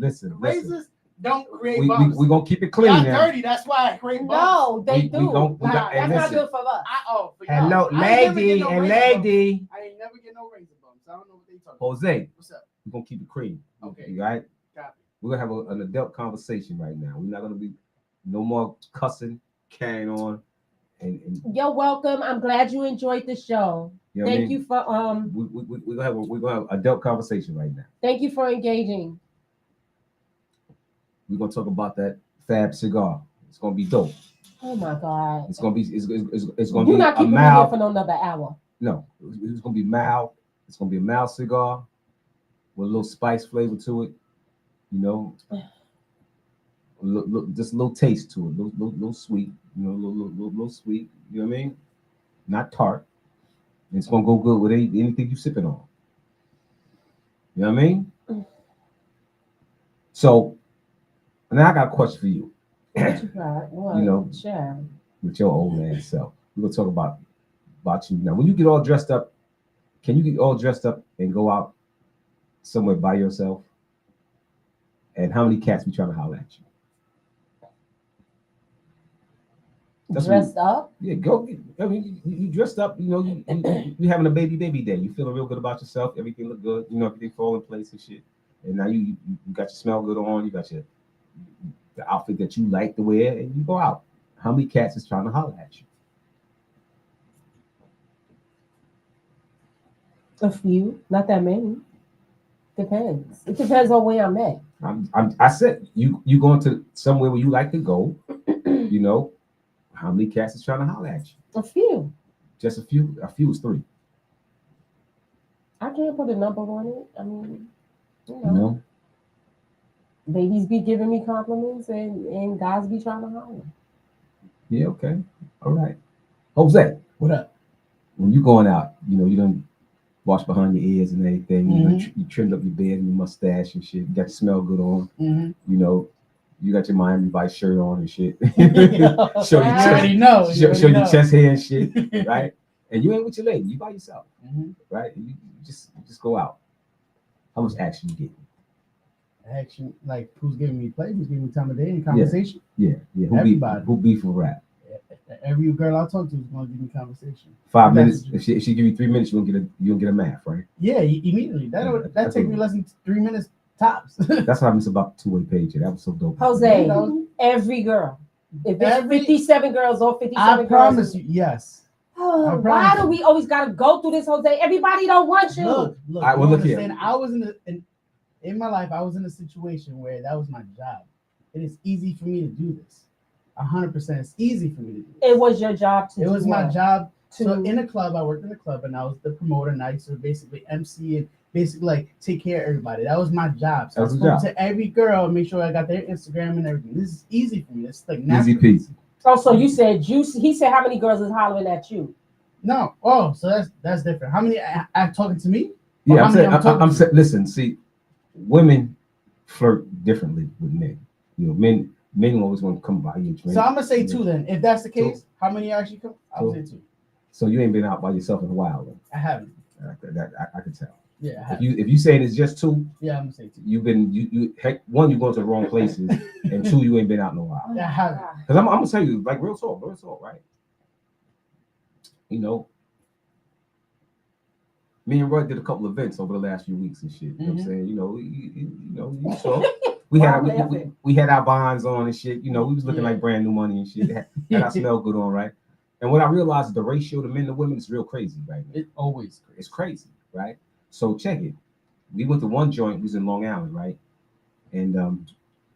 Listen. Razors don't create bumps. We're going to keep it clean Y'all now. dirty, that's why I create bumps. No, they do. That's not good for us. For hello, y'all. I ain't never get lady no and razor lady. bumps. I ain't never get no razor bumps. I don't know what they talking Jose, about. What's up? we're going to keep it clean. Okay. You all right? Copy. We're going to have an adult conversation right now. We're not going to be no more cussing, carrying on. And You're welcome. I'm glad you enjoyed the show. You know Thank you for we're gonna have adult conversation right now. Thank you for engaging. We're gonna talk about that Fab cigar. It's gonna be dope. Oh my God! It's gonna be it's gonna You're be not a keeping me mild here for another hour. No, it's gonna be mild. It's gonna be a mild cigar with a little spice flavor to it. You know, just a little taste to it, little sweet. You know, little sweet. You know what I mean? Not tart. It's gonna go good with anything you sipping on. You know what I mean? So now I got a question for you. What you got? What? You know, sure. With your old man self. We're gonna talk about you now. When you get all dressed up, can you get all dressed up and go out somewhere by yourself? And how many cats be trying to holler at you? Dressed up? Yeah, go. I mean, you dressed up. You know, you having a baby day. You feeling real good about yourself. Everything look good. You know, everything fall in place and shit. And now you got your smell good on. You got the outfit that you like to wear, and you go out. How many cats is trying to holler at you? A few, not that many. Depends. It depends on where I'm at. I said you going to somewhere where you like to go. You know. How many cats is trying to holler at you? A few. Just a few? A few is 3. I can't put a number on it. I mean, you know. No. Ladies be giving me compliments and guys be trying to holler. Yeah, okay. All right. Jose. What up? When you going out, you know, you don't wash behind your ears and everything. Mm-hmm. You trimmed up your beard and your mustache and shit. You got your smell good on. Mm-hmm. You know, you got your Miami Vice shirt on and shit. Show your chest hair and shit, right? And you ain't with your lady. You by yourself, right? And you just go out. How much action you getting? Action, like who's giving me play? Who's giving me time of day and conversation? Yeah. Everybody. Who beef for rap? Every girl I talk to is gonna give me conversation. 5 minutes. If she give you 3 minutes, you'll get a math, right? Yeah, immediately. That take me less than 3 minutes tops. That's what I miss about the two-way page. That was so dope. Jose, every girl. If it's 57 girls or 57 girls. I promise you, yes. Oh, why do we always gotta go through this, Jose? Everybody don't want you. Look. Right, well, look here. I was in my life, I was in a situation where that was my job. It is easy for me to do this. 100%. It's easy for me to do this. It was your job to. It was my job. So in a club, I worked in a club, and I was the promoter, and I used to basically MC and basically like take care of everybody. That was my job. So I spoke to every girl, make sure I got their Instagram and everything. This is easy for me. It's like easy peasy. Oh, so you said he said how many girls is hollering at you? No. Oh, so that's different. How many are talking to me? Yeah, I'm saying. Listen, see, women flirt differently with men. You know, men always want to come by you. So I'm gonna say 2 then. If that's the case, how many actually come? I would say 2. So you ain't been out by yourself in a while, then? I haven't. I can tell. Yeah. If you saying it's just 2, yeah, I'm gonna say 2. You've been one, you're going to the wrong places, and 2, you ain't been out in a while. Yeah, I haven't. Because I'm gonna tell you, like real talk, right? You know, me and Roy did a couple events over the last few weeks and shit. You know what I'm saying? You saw we had our bonds on and shit. You know, we was looking like brand new money and shit. Had our smell good on, right? And what I realized is the ratio to men to women is real crazy right now. It's crazy, right? So check it. We went to one joint. We was in Long Island, right? And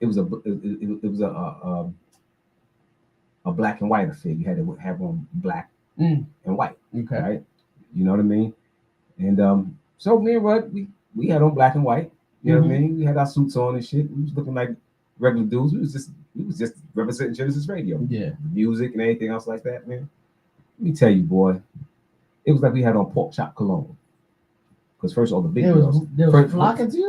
it was a black and white affair. You had to have on black and white, right? You know what I mean? And so me and Rud, we had on black and white. You know what I mean? We had our suits on and shit. We was looking like regular dudes. We was just representing Gynesis Radio. Yeah, the music and anything else like that, man. Let me tell you, boy, it was like we had on pork chop cologne. Because first all the big girls,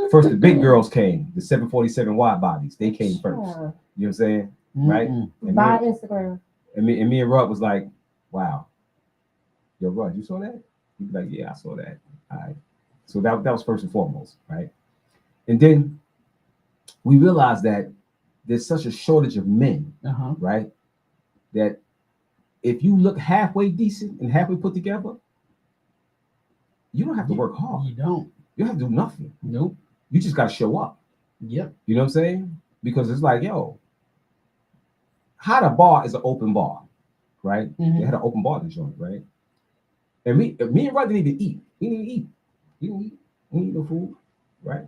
first the big girls came, the 747 wide bodies, they came first. You know what I'm saying, right? By Instagram. And me and Rod was like, wow, yo, Rod, you saw that? He'd be like, yeah, I saw that. All right. So that was first and foremost, right? And then we realized that there's such a shortage of men, right? That if you look halfway decent and halfway put together, you don't have to work hard. You don't. You don't have to do nothing. Nope. You just got to show up. Yep. You know what I'm saying? Because it's like, yo, how the bar is an open bar, right? They had an open bar in the joint, right? And me and Rod didn't even eat. We didn't even eat. We didn't eat. We didn't eat no food, right?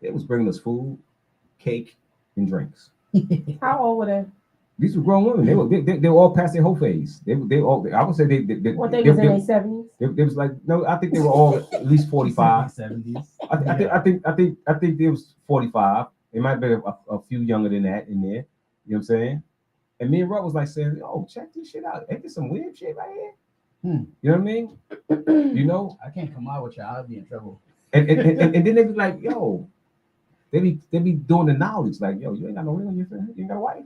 They was bringing us food, cake, and drinks. How old were they? These were grown women. They were all past their whole phase. They all. I would say they What they was in their 70s? They was like, no, I think they were all at least 45. 70s. I think they was 45. It might be a few younger than that in there. You know what I'm saying? And me and Rod was like saying, "Oh, check this shit out. Ain't there some weird shit right here?" You know what I mean? You know, I can't come out with y'all. I'll be in trouble. And then they be like, "Yo," they be doing the knowledge like, "Yo, you ain't got no ring on your finger. You ain't got a wife."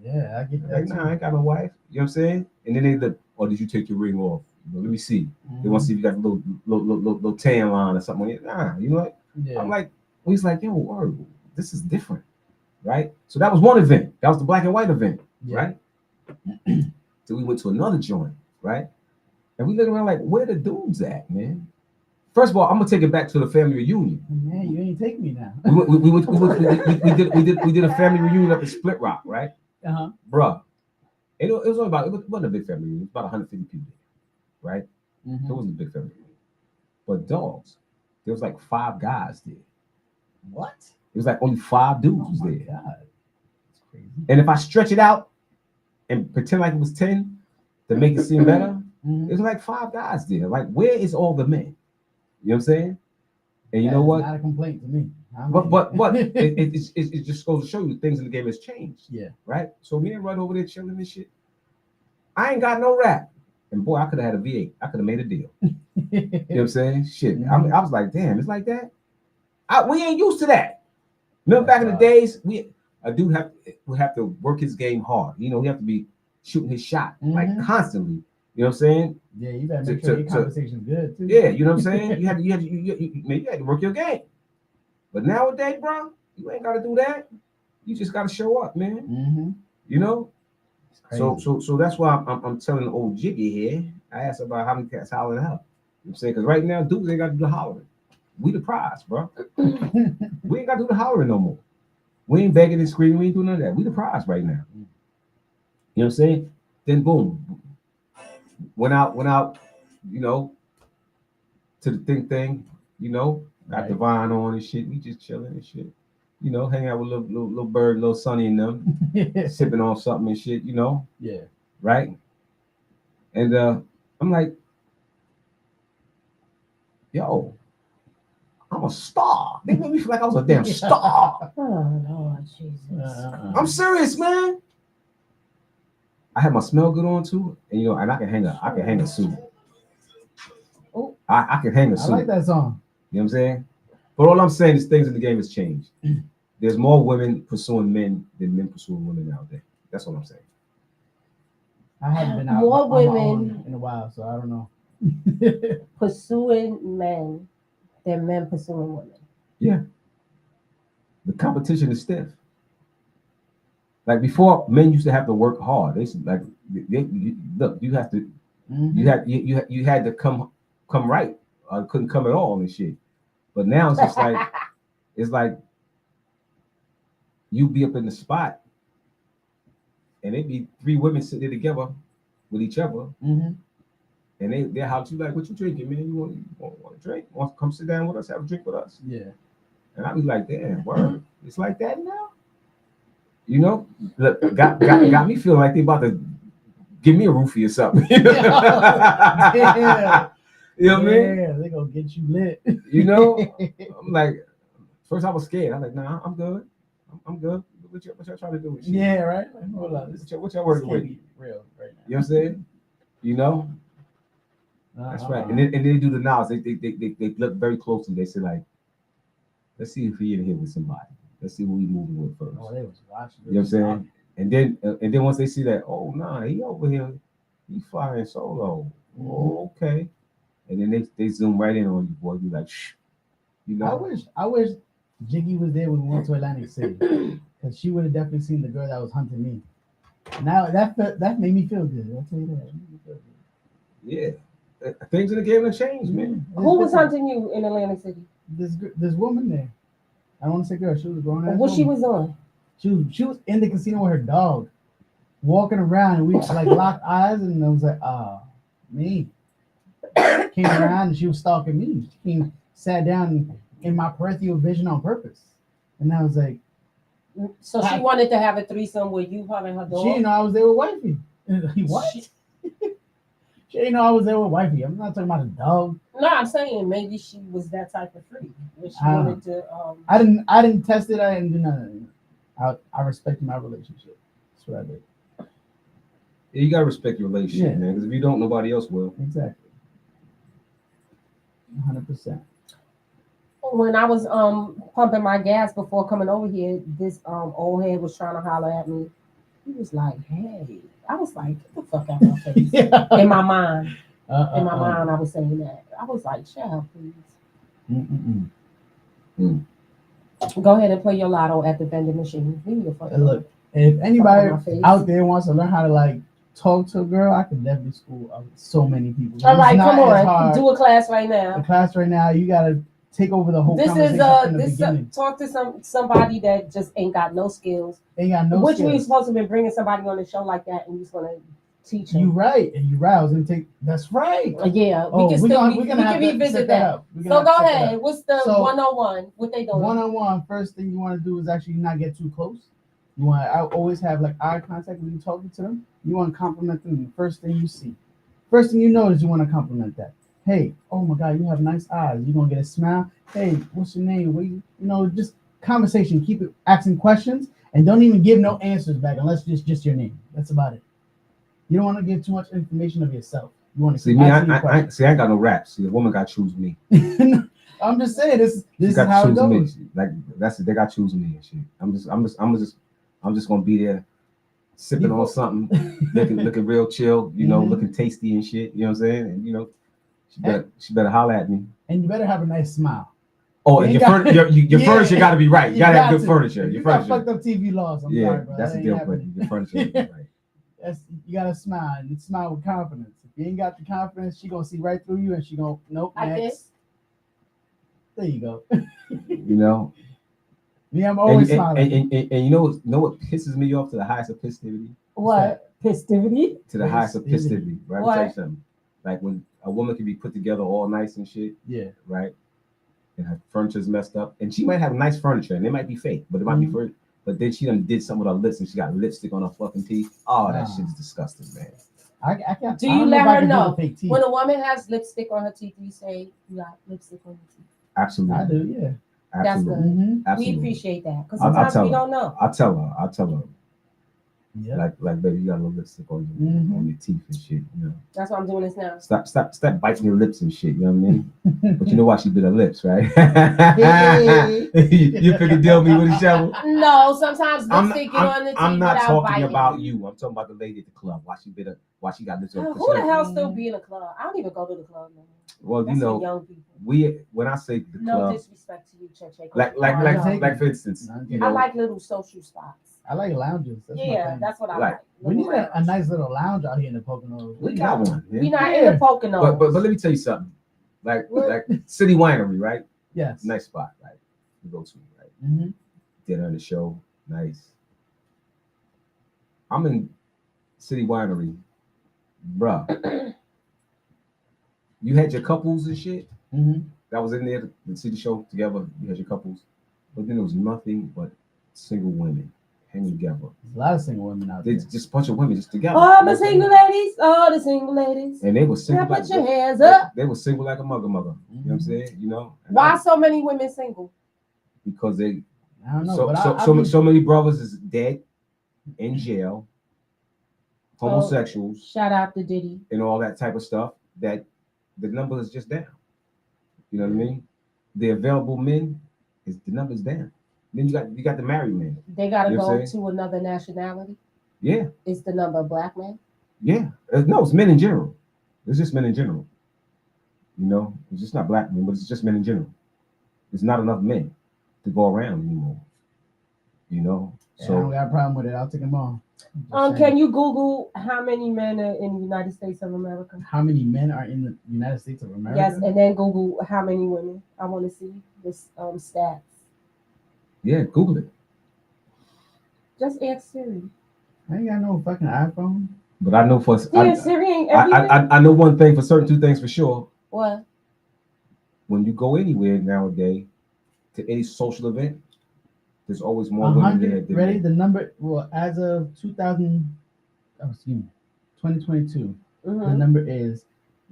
Yeah, I get that. Like, nah, I ain't got no wife. You know what I'm saying? And then they look, "Oh, did you take your ring off? You know, let me see." They want to see if you got a little tan line or something. Nah, you know what? Yeah. I'm like, he's like, "Yo, word, this is different." Right? So that was one event. That was the black and white event, right? So we went to another joint, right? And we looked around like, where the dudes at, man? First of all, I'm gonna take it back to the family reunion. Man, you ain't take me now. we did a family reunion up in Split Rock, right? Bruh. It was only about, it wasn't a big family reunion. It was about 150 people, right? It wasn't a big family reunion. But dogs, there was like 5 guys there. What? It was like only 5 dudes was there. God. That's crazy. And if I stretch it out and pretend like it was 10 to make it seem better, it was like 5 guys there. Like, where is all the men? You know what I'm saying? And you know what? Not a complaint to me. But it just goes to show you things in the game has changed. Yeah. Right? So me and Rod over there chilling and shit. I ain't got no rap. And boy, I could have had a V8. I could have made a deal. You know what I'm saying? Shit. I was like, damn, it's like that. We ain't used to that. Remember back in the days, a dude would have to work his game hard. You know, he have to be shooting his shot like constantly. You know what I'm saying? Yeah, you better make sure your conversation's good too. Yeah, you know what I'm saying? You had to work your game. But nowadays, bro, you ain't got to do that. You just got to show up, man. You know. So that's why I'm telling the old Jiggy here. I asked about how many cats hollering out. You know what I'm saying? Because right now, dudes ain't got to do the hollering. We the prize, bro. We ain't got to do the hollering no more. We ain't begging and screaming. We ain't doing none of that. We the prize right now. You know what I'm saying? Then boom, went out. You know, to the thing. You know, got Divine on and shit. We just chilling and shit. You know, hanging out with little Bird, little Sonny and them, sipping on something and shit. You know. Yeah. Right. And I'm like, yo. I'm a star. They made me feel like I was a damn star. Oh Lord Jesus! I'm serious, man. I had my smell good on too, and you know, and I can hang a suit. Oh, I can hang a suit. I like that song. You know what I'm saying? But all I'm saying is things in the game has changed. There's more women pursuing men than men pursuing women out there. That's what I'm saying. I haven't been out more on my women own in a while, so I don't know. pursuing men than men pursuing women. Yeah. The competition is stiff. Like before, men used to have to work hard. They look. You have to. You had to come right. Couldn't come at all and shit. But now it's just like it's like you be up in the spot, and it be 3 women sitting there together with each other. And they're how you like, what you drinking, man? You want to drink? Want to come sit down with us, have a drink with us? Yeah. And I be like, damn, word, it's like that now. You know, look, got me feeling like they about to give me a roofie or something. Yeah. You know what I mean? Yeah, they gonna get you lit. You know, I'm like, first I was scared. I'm like, nah, I'm good. I'm good. What y'all trying to do with shit? Yeah, right. Hold on. What y'all working with? Real right now. You know what I'm saying? You know. That's right. And then they do the knowledge. They look very closely. They say like, let's see if he in here with somebody. Let's see who we moving with first. Oh, they was watching. You know what I'm saying? And then once they see that, oh nah, he over here, he flying solo. Oh, okay. And then they zoom right in on you, boy. You like, shh. You know. I wish Jiggy was there when we went to Atlantic City, because she would have definitely seen the girl that was hunting me. Now that made me feel good. I'll tell you that. It made me feel good. Yeah, things in the game have changed, man. Who was hunting you in Atlantic City? This woman there. I don't want to say girl. She was a grown ass. What woman. she was on? She was in the casino with her dog, walking around, and we like locked eyes, and I was like, me. Came around and she was stalking me. She came, sat down in my peripheral vision on purpose, and I was like, so she wanted to have a threesome with you, her and her dog. She didn't know I was there with wifey. What? She didn't know I was there with wifey. I'm not talking about a dog. No, I'm saying maybe she was that type of freak. She wanted to. I didn't test it. I didn't do nothing. I respected my relationship. That's what I did. Yeah, you gotta respect your relationship, man. Because if you don't, nobody else will. Exactly. 100%. When I was pumping my gas before coming over here, this old head was trying to holler at me. He was like, "Hey," I was like, "Get the fuck out of my face!" In my mind, I was saying that. I was like, "Shut up, please." Go ahead and play your lotto at the vending machine. Look, if anybody out there wants to learn how to like talk to a girl, I could definitely school so many people. All right, come on, do a class right now. A class right now, you gotta take over the whole. This is talk to somebody that just ain't got no skills. Ain't got no. Which skills. we supposed to be bringing somebody on the show like that, and you're gonna teach him. You right. I was gonna take. That's right. Yeah, we can revisit that. So go ahead. What's the 101? What they doing? 101. First thing you want to do is actually not get too close. You want. I always have like eye contact when you're talking to them. You want to compliment them the first thing you see. First thing you know is you want to compliment that. Hey, oh my God, you have nice eyes. You're gonna get a smile. Hey, what's your name? Just conversation. Keep it asking questions and don't even give no answers back unless it's just your name. That's about it. You don't want to give too much information of yourself. You want to see me. I ain't got no raps. See, the woman got to choose me. I'm just saying this is how it goes. Me. Like they got to choose me and shit. I'm just gonna be there sipping on something, looking real chill, looking tasty and shit. You know what I'm saying? And she better holler at me. And you better have a nice smile. Oh, and your furniture got to be right. You got to have good furniture. You got fucked up TV laws. I'm sorry, bro. That's a deal breaker. Your furniture got to be right. You got to smile and smile with confidence. If you ain't got the confidence, she gonna see right through you and she gonna nope. Next. There you go. Yeah, I'm always smiling. And you know what pisses me off to the highest of festivity? What? Festivity? To the highest of festivity, right? I'll tell you something. Like when a woman can be put together all nice and shit. Yeah. Right? And her furniture's messed up. And she might have nice furniture and it might be fake, but it might be for. But then she done did something with her lips and she got lipstick on her fucking teeth. Oh, that shit is disgusting, man. I can't. Do you let her know when a woman has lipstick on her teeth? You say you got lipstick on your teeth. Absolutely, I do. Yeah, that's good. Mm-hmm. We appreciate that because sometimes we don't know. I'll tell her. Yeah. Like, baby, you got a little lipstick on your teeth and shit. That's why I'm doing this now. Stop biting your lips and shit. You know what I mean? But you know why she bit her lips, right? You figure deal me with a shovel? No, sometimes lipstick get on the teeth. I'm not talking about you. I'm talking about the lady at the club. Why she got lipstick? Who the hell still be in a club? I don't even go to the club no more. Well, that's young people. When I say the club, no disrespect to you, Cheche. Like for instance, I like little social spots. I like lounges. That's what I like. We need a nice little lounge out here in the Poconos. We got one. Yeah. We're not in the Poconos. But let me tell you something. Like City Winery, right? Yes. Nice spot, right? You go to, right? Mm-hmm. Dinner and the show, nice. I'm in City Winery, bruh. You had your couples and shit. Mm-hmm. That was in there to see the show together. You had your couples, but then there was nothing but single women hanging together. There's a lot of single women out there. Just a bunch of women just together. Oh, the single ladies. Oh, the single ladies. And they were single. Now put your hands up. They were single like a mugger. You know what I'm saying? Why so many women single? Because they. I don't know. So many brothers is dead, in jail, homosexuals. Shout out to Diddy. And all that type of stuff. That the number is just down. You know what I mean? The available men the number's down. Then you got the married men. They gotta go to another nationality. Yeah. It's the number of black men. Yeah. No, it's men in general. It's just men in general. It's just not black men, but it's just men in general. There's not enough men to go around anymore. You know, I don't got a problem with it. I'll take them all. Can you Google how many men are in the United States of America? How many men are in the United States of America? Yes, and then Google how many women. I want to see this stats. Yeah, Google it. Just ask Siri. I ain't got no fucking iPhone. But I know for Siri ain't everything. I know one thing for certain, two things for sure. What? When you go anywhere nowadays to any social event, there's always more women there. Ready? The number, well, as of 2022, the number is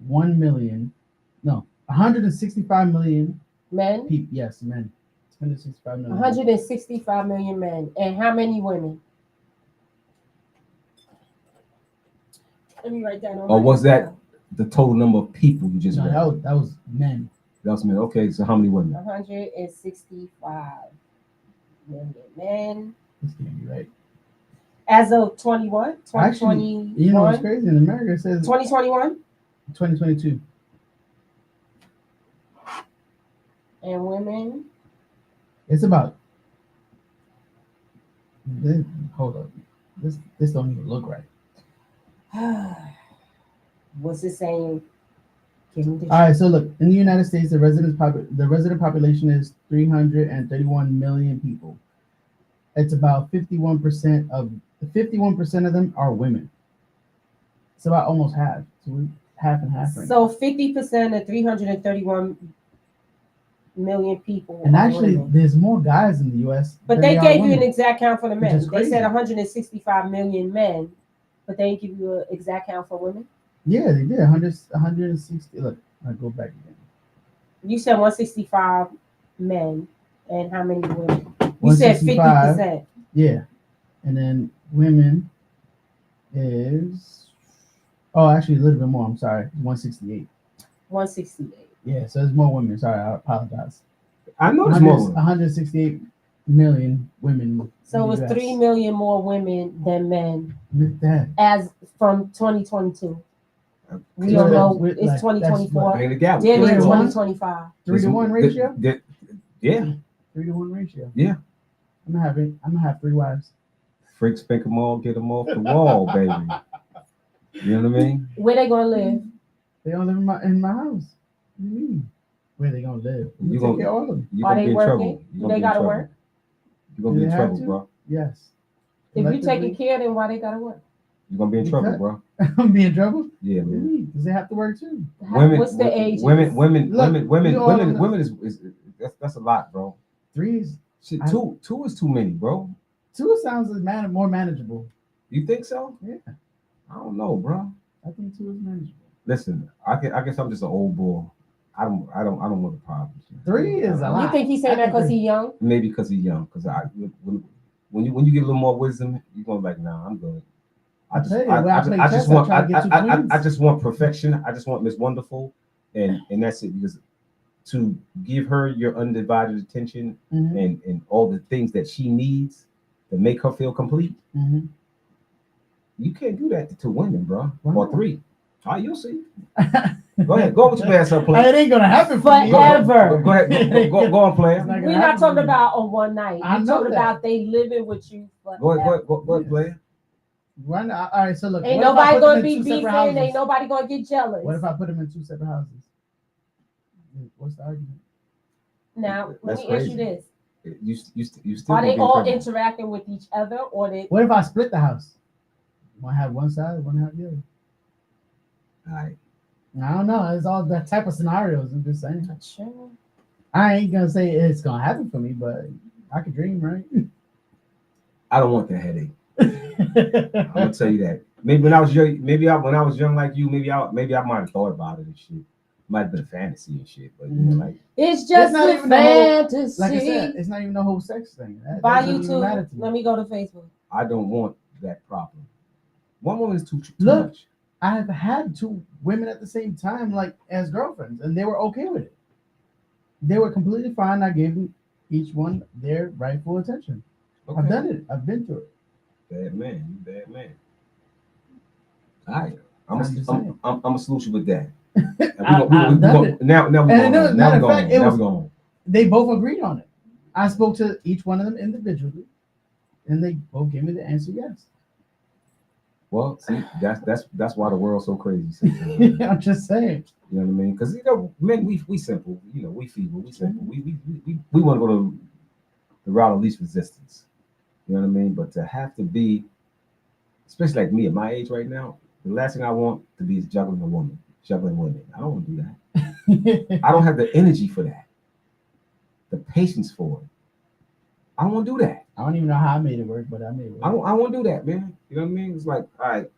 165 million men. People, yes, men. 165 million. 165 million men, and how many women? Let me write that on. Or was that the total number of people you just read? No, that was men. That was men. Okay, so how many women? 165 million men. This can't be right. As of 2021? Actually, you know what's crazy? In America, it says 2021? 2022. And women? It's about. Hold up. This don't even look right. What's it saying? All right, so look, in the United States, the resident population is 331 million people. It's about 51% of them are women. It's about almost half. So we half and half right So 50% of 331 million people. And actually, there's more guys in the U.S. But they gave you an exact count for the men. They crazy. said 165 million men, but they didn't give you an exact count for women. Yeah, they did. 160. Look, I'll go back again. You said 165 men, and how many women? You said 50%. Yeah, and then women is actually a little bit more. I'm sorry, 168. 168. Yeah, so there's more women. Sorry, I apologize. I know there's more. 168 million women. So it was 3 million more women than men. With that, as from 2022. We don't know. It's 2024. Ain't a gap. Then it's 2025. 3-to-1 ratio. Yeah. 3-to-1 ratio. Yeah. I'm gonna have 3 wives. Freak, spank them all, get them off the wall, baby. You know what I mean? Where they gonna live? They don't live in my house. What do you mean? Where they gonna live? You gonna take care of all of them. Are they working? Do they gotta work? You're gonna be in trouble, bro. Yes. If you taking care, then why they gotta work? You're gonna be in trouble, bro. I'm be in trouble? Yeah, man. Because they have to work too. What's the age? Women is that's a lot, bro. 3 is shit. Two is too many, bro. 2 sounds more manageable. You think so? Yeah. I don't know, bro. I think 2 is manageable. Listen, I guess I'm just an old boy. I don't want the problems. 3 is a lot. You think he's saying that because he's young? Maybe because he's young. Because when you get a little more wisdom, you're gonna be like, nah, I'm good. I just want perfection. I just want Miss Wonderful, and that's it. Because to give her your undivided attention and all the things that she needs to make her feel complete, you can't do that to 2 women, bro, or 3. All right, you'll see. Go ahead, go with your ass up, player. It ain't gonna happen forever. Go ahead, go on, player. We're not talking about on one night. We're talking about they living with you forever. Go ahead, player. All right, so look. Ain't nobody gonna be beefing. Ain't nobody gonna get jealous. What if I put them in 2 separate houses? What's the argument? Now, let me ask you this: You still are they all interacting with each other, or they? What if I split the house? One have one side, one have the other. All right. I don't know. It's all that type of scenarios. I'm just saying. Sure. I ain't gonna say it's gonna happen for me, but I could dream, right? I don't want that headache. I'm gonna tell you that. Maybe when I was young, when I was young like you, maybe I might have thought about it and shit. Might have been a fantasy and shit, but you know, like it's just a fantasy. Like I said, it's not even the whole sex thing. By YouTube, let me go to Facebook. I don't want that problem. One woman is too Look, much. I have had 2 women at the same time, like as girlfriends, and they were okay with it. They were completely fine. I gave them each one their rightful attention. Okay. I've done it. I've been through it. Bad man, you bad man. All right, I'm a solution with that. Now we're going. They both agreed on it. I spoke to each one of them individually, and they both gave me the answer yes. Well, see, that's why the world's so crazy. Sometimes. I'm just saying. You know what I mean? Because men, we simple. We feeble. We simple. We want to go to the route of least resistance. You know what I mean? But to have to be, especially like me at my age right now, the last thing I want to be is juggling women. I don't want to do that. I don't have the energy for that. The patience for it. I don't want to do that. I don't even know how I made it work, but I made it work. I want to do that, man. You know what I mean? It's like, all right,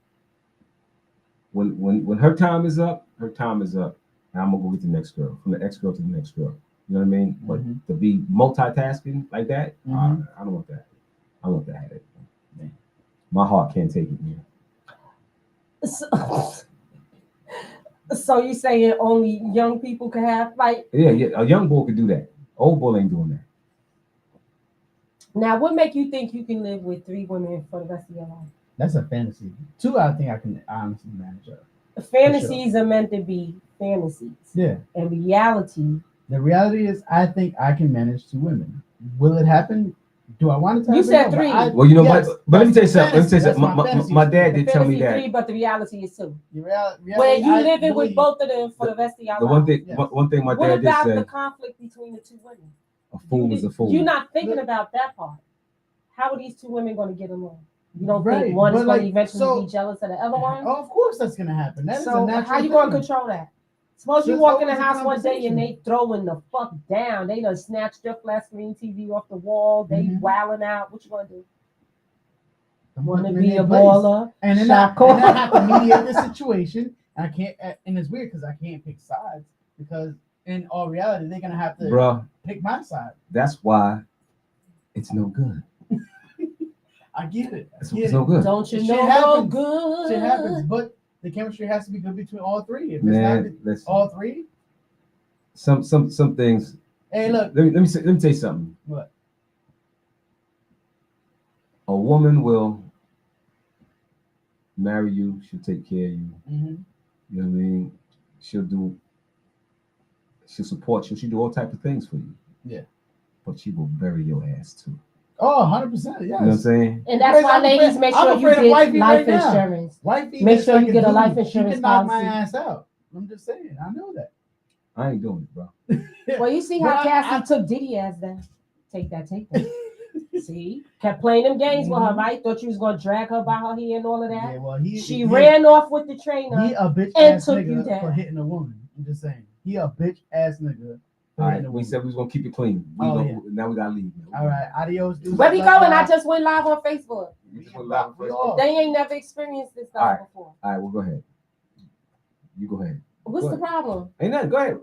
when her time is up, and I'm gonna go get the next girl, from the ex girl to the next girl. You know what I mean? But to be multitasking like that, I don't want that. I want that headache. My heart can't take it, man. So you saying only young people can have Yeah, a young boy could do that. Old boy ain't doing that. Now, what make you think you can live with 3 women for the rest of your life? That's a fantasy. 2, I think I can honestly manage up. The fantasies are meant to be fantasies. Yeah. And reality. The reality is, I think I can manage 2 women. Will it happen? Do I want to? You said 3. Well, you know, yes, but let me tell you something. My dad did tell me that. 3, but the reality is 2. Reality, where you living with both of them for the rest of your life. One thing my dad did say. What about the conflict between the 2 women? A fool is a fool. You're not thinking about that part. How are these 2 women going to get along? You don't think one is going to eventually be jealous of the other one? Oh, of course that's going to happen. That so is a how you going to control that? Suppose you walk in the house one day and they throwing the fuck down. They done snatched your flat screen TV off the wall. They wilding out. What you going to do? Want to be a baller? And then I have to mediate the situation. I can't, and it's weird because I can't pick sides because in all reality, they're going to have to pick my side. That's why it's no good. I get it. It's no good. Don't you know no good? Shit happens, but the chemistry has to be good between all 3. If man, it's not all 3, some things. Hey, look. Let me tell you something. What? A woman will marry you. She'll take care of you. Mm-hmm. You know what I mean? She'll support you. She'll do all types of things for you. Yeah. But she will bury your ass too. Oh, 100%. Yes. You know what I'm saying? And that's why ladies make sure you get life insurance. Make sure you get a life insurance policy. Knock my ass out. I'm just saying. I know that. I ain't doing it, bro. Well, you see how Cassie took Diddy ass then. Take that. See? Kept playing them games with her, right? Thought you was going to drag her by her hair and all of that. Yeah, well, she ran off with the trainer. He a bitch ass nigga for hitting a woman. I'm just saying. He a bitch ass nigga. All right, we said we was gonna keep it clean. Now we gotta leave. All right, adios. Where we going? I just went live on Facebook. You just went live on Facebook. They ain't never experienced this stuff before. All right, well, go ahead. You go ahead. What's the problem? Ain't nothing. Go ahead.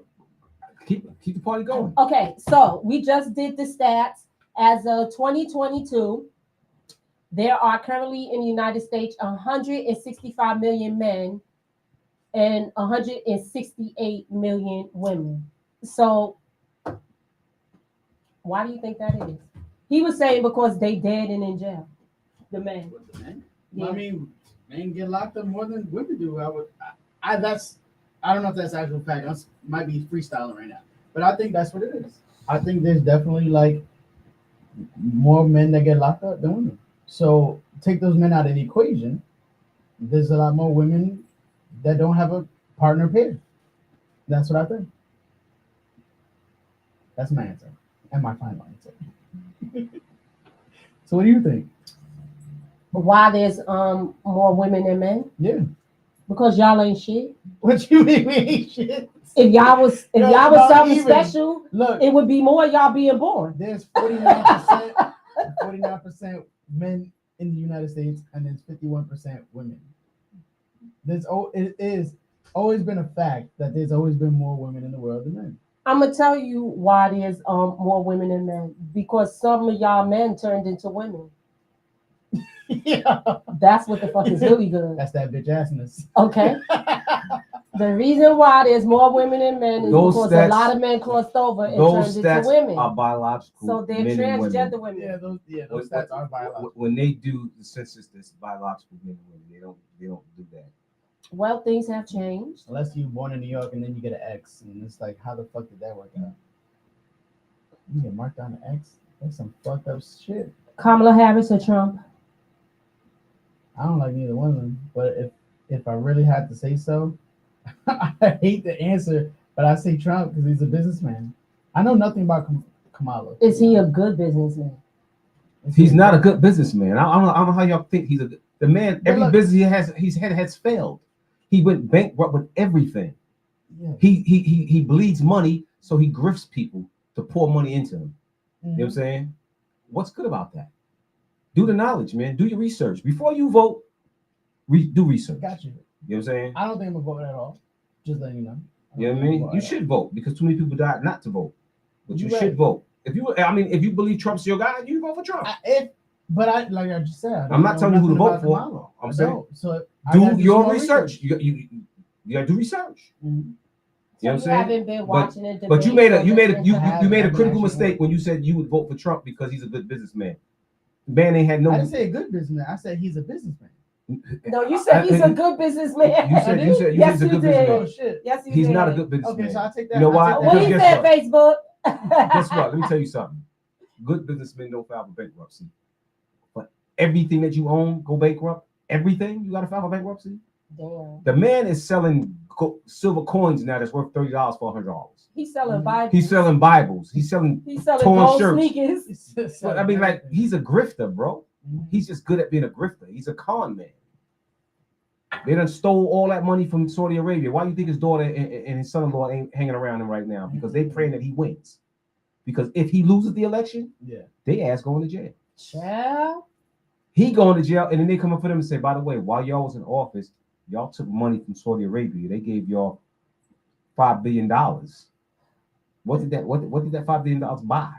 Keep the party going. Okay, so we just did the stats. As of 2022, there are currently in the United States 165 million men and 168 million women. So why do you think that is? He was saying because they dead and in jail. The men. Yeah. I mean, men get locked up more than women do. I don't know if that's actual fact. I might be freestyling right now, but I think that's what it is. I think there's definitely like more men that get locked up than women. So take those men out of the equation. There's a lot more women that don't have a partner pair. That's what I think. That's my answer and my final answer. So what do you think? Why there's more women than men? Yeah. Because y'all ain't shit. What you mean we ain't shit? If y'all was something special, look, it would be more y'all being born. There's 49% men in the United States, and there's 51% women. It is always been a fact that there's always been more women in the world than men. I'm gonna tell you why there's more women than men. Because some of y'all men turned into women. Yeah, that's what the fuck is really good. That's that bitch assness. Okay. The reason why there's more women than men is because a lot of men crossed over and turned into women. Are biological. So they're transgender women. Yeah, those stats are biological. When they do the census, that's biological men and women. They don't do that. Well, things have changed. Unless you're born in New York and then you get an X, and it's like, how the fuck did that work out? You get marked down an X? That's some fucked up shit. Kamala Harris or Trump? I don't like neither one of them. But if I really had to say so, I hate the answer, but I say Trump because he's a businessman. I know nothing about Kamala. Is he a good businessman? He's not a good businessman. I don't know how y'all think he's the man. Every business he's had has failed. He went bankrupt with everything. Yeah. He bleeds money, so he grifts people to pour money into him. You know what I'm saying? What's good about that? Do the knowledge, man. Do your research before you vote. Do research. Got you. You know what I'm saying? I don't think I'm gonna vote at all. Just letting you know. You know what I mean? You should vote because too many people died not to vote. But you should vote. If you believe Trump's your guy, you vote for Trump. But like I just said, I'm not telling you who to vote for. Kamala. I'm saying do your research. You gotta do research. Mm-hmm. You know what I'm saying? Haven't been watching it. But you made a critical mistake when you said you would vote for Trump because he's a good businessman. The man ain't had no. I didn't say a good businessman. I said he's a businessman. No, you said he's a good businessman. You said he's a good businessman. Oh shit. Yes, he's not a good businessman. Okay, so I take that. You know why? What he said, Facebook. Guess what? Let me tell you something. Good businessmen don't file for bankruptcy. But everything that you own go bankrupt. Everything you got to file for bankruptcy. Damn. The man is selling silver coins now that's worth $30 for $100. He's selling Bibles. He's selling Bibles. He's selling torn gold shirts. Sneakers. I mean, like he's a grifter, bro. He's just good at being a grifter. He's a con man. They done stole all that money from Saudi Arabia. Why do you think his daughter and his son-in-law ain't hanging around him right now? Because they praying that he wins. Because if he loses the election, they ass going to jail. Child. He going to jail, and then they come up for them and say, by the way, while y'all was in office, y'all took money from Saudi Arabia. They gave y'all $5 billion. What did that $5 billion buy?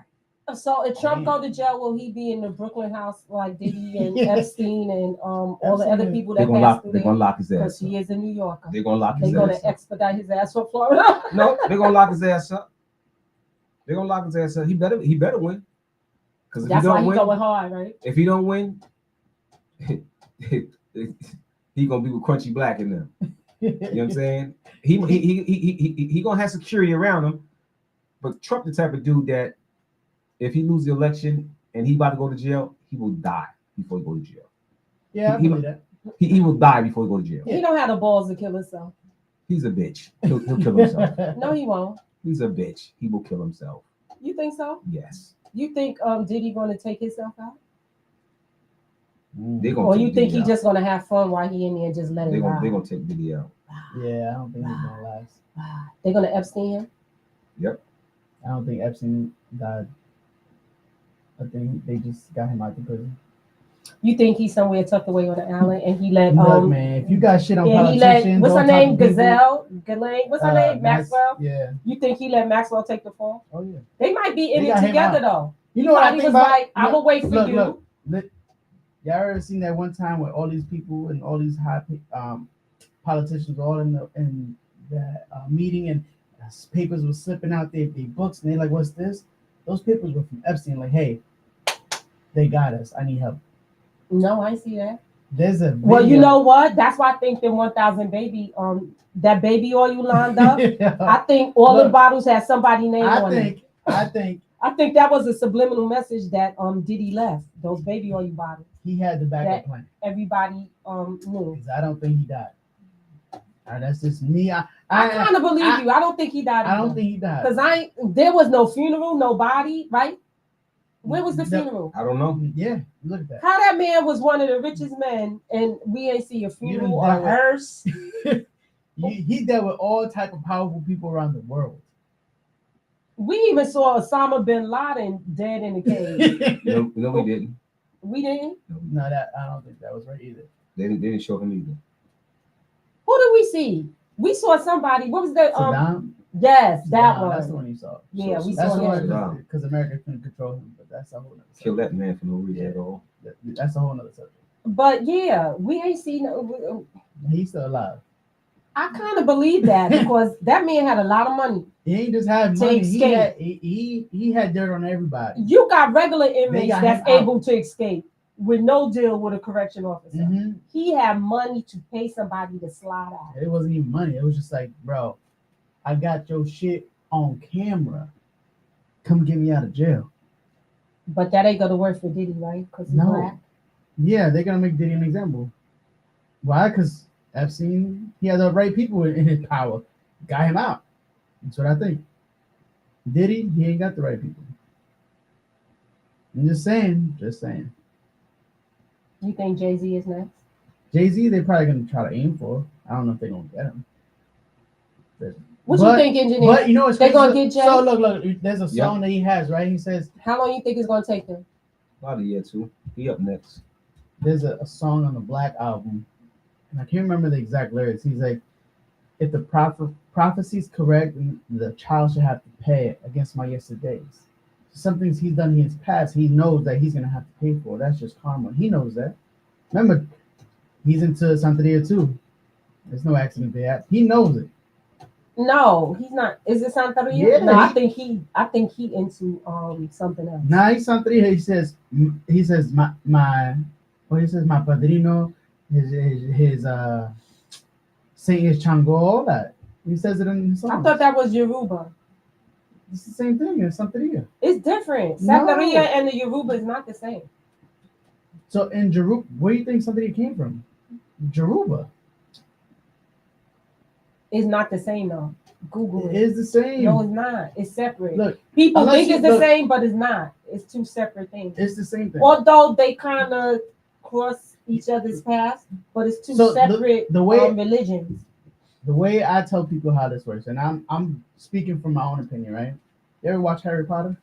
So if Trump go to jail, will he be in the Brooklyn house like Diddy and Epstein and all the other people that passed through there? They're gonna lock his ass. Because he is a New Yorker. They're gonna lock his ass. They're gonna expedite his ass from Florida. No, they're gonna lock his ass up. They're gonna lock his ass up. He better win. Because if that's he don't why he's win, going hard, right? If he don't win, he gonna be with Crunchy Black in them. You know what I'm saying? He gonna have security around him. But Trump the type of dude that if he loses the election and he about to go to jail, he will die before he go to jail. Yeah, I believe that. He will die before he go to jail. He don't have the balls to kill himself. He's a bitch. He'll kill himself. No, he won't. He's a bitch. He will kill himself. You think so? Yes. You think Diddy going to take himself out? Or you think he's just going to have fun while he in there and just let it ride? They're going to take Diddy out. Yeah, I don't think he's going to last. They're going to Epstein him? Yep. I don't think Epstein died. I think they just got him out the prison. You think he's somewhere tucked away on the island and he let Look, man, if you got shit on politicians, what's her name? Ghislaine? What's her name? Maxwell? Yeah. You think he let Maxwell take the fall? Oh yeah. They might be in it together though. You know what I think was about? like, I'm gonna wait for you. Look, y'all ever seen that one time where all these people and all these high politicians all in the meeting and papers were slipping out their books and they're like, what's this? Those papers were from Epstein, like, hey, they got us. I need help. No, I see that. There's a video. Well, you know what? That's why I think the 1,000 baby, that baby oil you lined up. Yeah. I think all the bottles had somebody's name on it. I think that was a subliminal message that Diddy left. Those baby oil bottles. He had the backup plan. Everybody knew. Because I don't think he died. That's just me. I kind of believe you. I don't think he died. I don't think he died. Because there was no funeral, no body, right? Where was the funeral? I don't know. Yeah, look at that. How that man was one of the richest men, and we ain't see a funeral or a hearse. He dealt with all type of powerful people around the world. We even saw Osama bin Laden dead in the cave. No, we didn't. We didn't. No, I don't think that was right either. They didn't show him either. Who did we see? We saw somebody. What was that? Saddam? Yes, that one. That's the one you saw. Yeah, we saw him. Because America couldn't control him, but that's a whole other subject. Kill that man for no reason at all. That's a whole other subject. But yeah, we ain't seen. No, he's still alive. I kind of believe that because that man had a lot of money. He ain't just had money. He had dirt on everybody. You got regular inmates that's able to escape with no deal with a correction officer. Mm-hmm. He had money to pay somebody to slide out. It wasn't even money. It was just like, bro, I got your shit on camera. Come get me out of jail. But that ain't gonna work for Diddy, right? Because he's No. black. Yeah, they're gonna make Diddy an example. Why? Because Epstein, he had the right people in his power. Got him out. That's what I think. Diddy, he ain't got the right people. I'm just saying, just saying. You think Jay-Z is next? Jay-Z, they're probably gonna try to aim for. I don't know if they're gonna get him. What you think, engineer? But you know what's They crazy? gonna get Jay? So look, there's a song that he has, right? He says, How long you think it's gonna take them? About a year or two. He up next. there's a song on the Black album, and I can't remember the exact lyrics. He's like, if the prophecy is correct, then the child should have to pay against my yesterdays. Some things he's done in his past, he knows that he's gonna have to pay for. That's just karma. He knows that. Remember, he's into Santeria too. There's no accident there. He knows it. No, he's not. Is it Santeria? Yeah, No, I think he into something else. Nah, he's Santeria. He says my padrino, his Saint is Chango, all that. He says it in his song. I thought that was Yoruba. It's the same thing as Santeria. It's different. No. Santeria and the Yoruba is not the same. So in Jeruba, where do you think Santeria came from? Jeruba. It's not the same though. Google It it. is the same. No, it's not. It's separate. Look, People unless think you it's the look- same, but it's not. It's two separate things. it's the same thing. Although they kind of cross each other's paths, but it's two So separate the way- religions. The way I tell people how this works, and I'm speaking from my own opinion, right? You ever watch Harry Potter?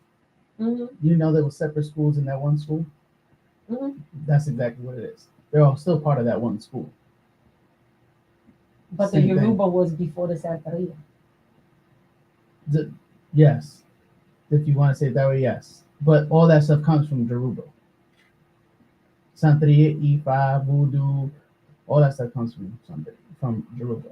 Hmm. You know there were separate schools in that one school? Hmm. That's exactly what it is. They're all still part of that one school. But the Same thing. Yoruba was before the Santeria. Yes. If you want to say it that way, yes. But all that stuff comes from Jeruba. Santeria, Ifa, Voodoo, all that stuff comes from Jeruba.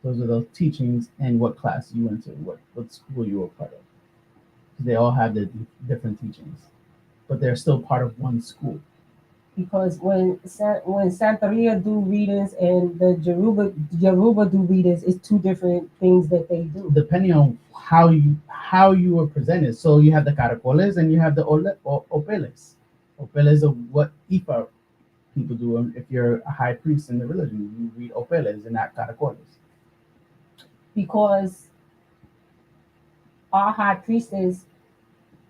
Those are those teachings and what class you went to, what school you were part of. They all have the different teachings, but they're still part of one school. Because when Santeria do readings and the Yoruba do readings, it's two different things that they do. Depending on how you were presented. So you have the caracoles and you have the opeles. Opeles are what Ifa people do. If you're a high priest in the religion, you read opeles and not caracoles. Because our high priestess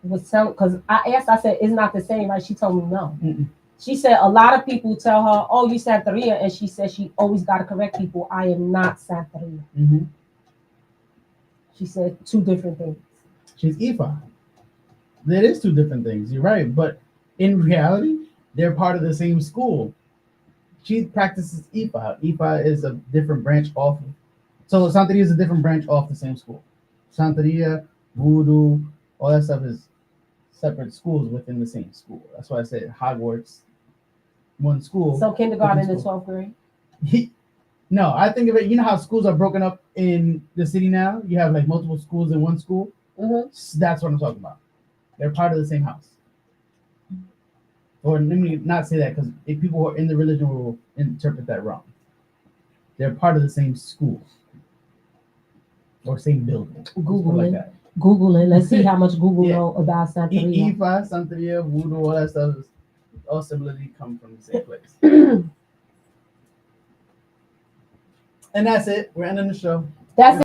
was telling, because I said, it's not the same, right? She told me no. Mm-mm. She said a lot of people tell her, oh, you Santeria, and she said she always got to correct people. I am not Santeria. Mm-hmm. She said two different things. She's Ifa. That is two different things. You're right, but in reality, they're part of the same school. She practices Ifa. Ifa is a different branch off. So Santeria is a different branch off the same school. Santeria, Voodoo, all that stuff is separate schools within the same school. That's why I said Hogwarts, one school. So kindergarten different to school. 12th grade? No, I think of it, you know how schools are broken up in the city now? You have like multiple schools in one school. Mm-hmm. That's what I'm talking about. They're part of the same house. Or let me not say that because if people who are in the religion will interpret that wrong. They're part of the same school or same building. Google like it. that. Google it. Let's see how much Google Yeah. know about Santeria. Ifa, Santeria, Voodoo, all that stuff is all similarly come from the same place. And that's it. We're ending the show. That's